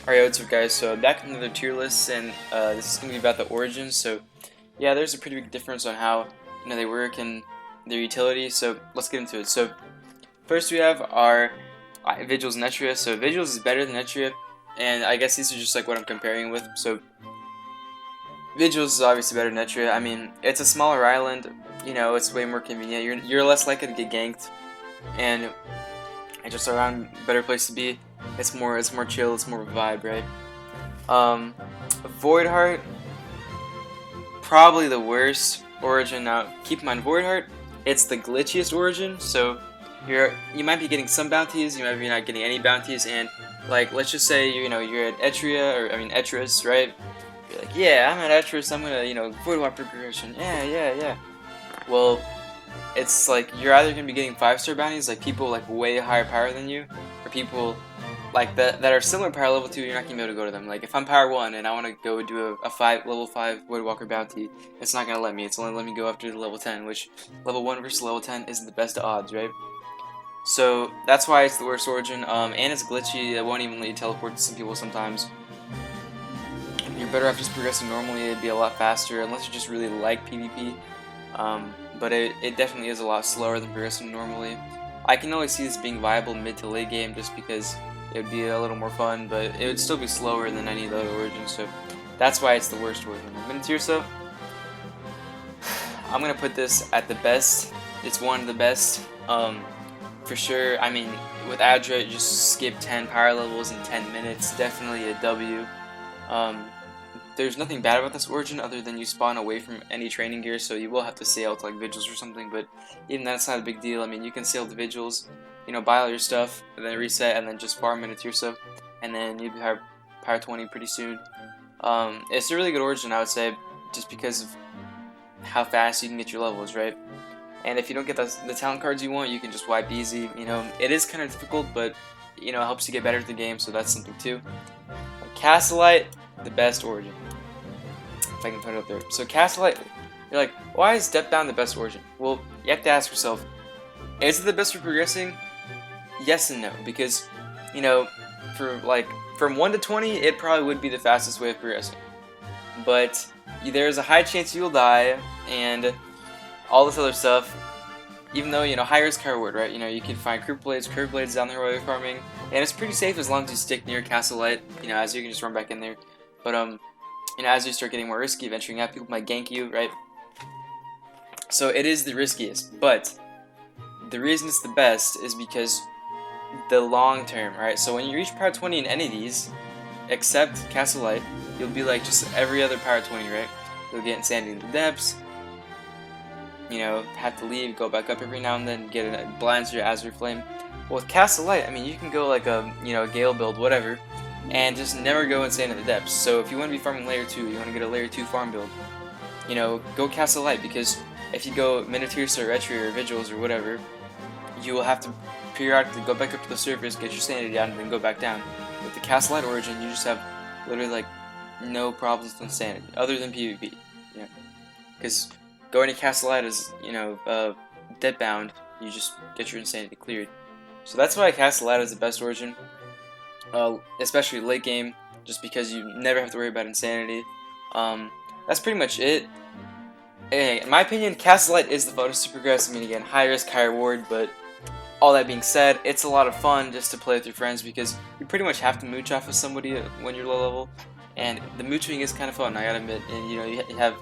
Alright, what's up guys, so back in another tier list, and this is going to be about the origins. So yeah, there's a pretty big difference on how they work and their utility, so let's get into it. So first we have our Vigils and Etrea. So Vigils is better than Etrea, and I guess these are just like what I'm comparing with. So Vigils is obviously better than Etrea. I mean, it's a smaller island, it's way more convenient. You're less likely to get ganked, and it's just around better place to be. It's more chill, it's more of a vibe, right? Voidheart, probably the worst origin. Now keep in mind, Voidheart, it's the glitchiest origin, so you might be getting some bounties, you might be not getting any bounties, and like let's just say you're at Etrea, or I mean Etreus, right? You're like, yeah, I'm at Etreus, I'm gonna Voidheart progression, yeah. Well, it's like you're either gonna be getting 5-star bounties, like people like way higher power than you, or people like that are similar power level 2, you're not gonna be able to go to them. Like if I'm power 1 and I want to go do a level 5 Voidwalker bounty, it's not gonna let me. It's only let me go after the level 10, which level 1 versus level 10 isn't the best of odds, right? So that's why it's the worst origin. And it's glitchy. It won't even let you teleport to some people sometimes. You're better off just progressing normally. It'd be a lot faster unless you just really like PvP. But it definitely is a lot slower than progressing normally. I can only see this being viable mid to late game just because it would be a little more fun, but it would still be slower than any of the other origins, so that's why it's the worst origin. Minityrsa, I'm gonna put this at the best. It's one of the best, for sure. I mean, with Etrea, you just skip 10 power levels in 10 minutes. Definitely a W. There's nothing bad about this origin other than you spawn away from any training gear, so you will have to sail to like Vigils or something, but even that's not a big deal. I mean, you can sail to Vigils, buy all your stuff, and then reset, and then just farm Minityrsa, and then you'll be power 20 pretty soon. It's a really good origin, I would say, just because of how fast you can get your levels, right? And if you don't get the talent cards you want, you can just wipe easy. It is kind of difficult, but it helps you get better at the game, so that's something too. Castlite, the best origin, if I can put it up there. So Castlite, you're like, why is Depthbound the best origin? Well, you have to ask yourself, is it the best for progressing? Yes and no, because for like from 1 to 20, it probably would be the fastest way of progressing. But there's a high chance you'll die and all this other stuff. Even though high risk, high reward, right? You can find curve blades down there while you're farming, and it's pretty safe as long as you stick near Castlite. As you can just run back in there. But as you start getting more risky, venturing out, people might gank you, right? So it is the riskiest, but the reason it's the best is because the long term, right? So when you reach power 20 in any of these, except Castlite, you'll be like just every other power 20, right? You'll get Insanity in the Depths, have to leave, go back up every now and then, get a blinds your Azure Flame. Well, with Castlite, I mean, you can go like a Gale build, whatever, and just never go insane in the depths. So if you want to be farming layer 2, you want to get a layer 2 farm build, go Castlite, because if you go Minityrsa or Etrea or Vigils or whatever, you will have to periodically go back up to the surface, get your sanity down, and then go back down. With the Castlite origin, you just have literally like no problems with insanity, other than PvP, because going to Castlite is, Depthbound, you just get your insanity cleared. So that's why Castlite is the best origin. Especially late game, just because you never have to worry about insanity. That's pretty much it. Anyway, in my opinion, Castlite is the fastest to progress. I mean, again, high risk, high reward, but all that being said, it's a lot of fun just to play with your friends because you pretty much have to mooch off of somebody when you're low level, and the mooching is kind of fun, I gotta admit. And you have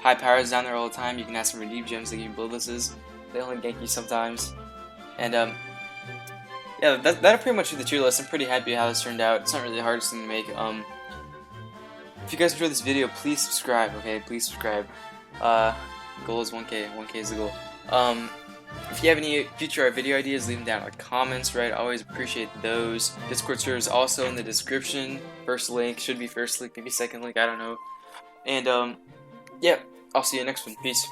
high powers down there all the time. You can ask for redeem gems, they give you bloodlesses. They only gank you sometimes, and yeah, that'll pretty much be the tier list. I'm pretty happy how this turned out. It's not really the hardest thing to make. If you guys enjoyed this video, please subscribe, okay? Please subscribe. Goal is 1K. 1K is the goal. If you have any future video ideas, leave them down in the comments, right? I always appreciate those. Discord server is also in the description. First link, should be first link, maybe second link, I don't know. And, yeah, I'll see you next one. Peace.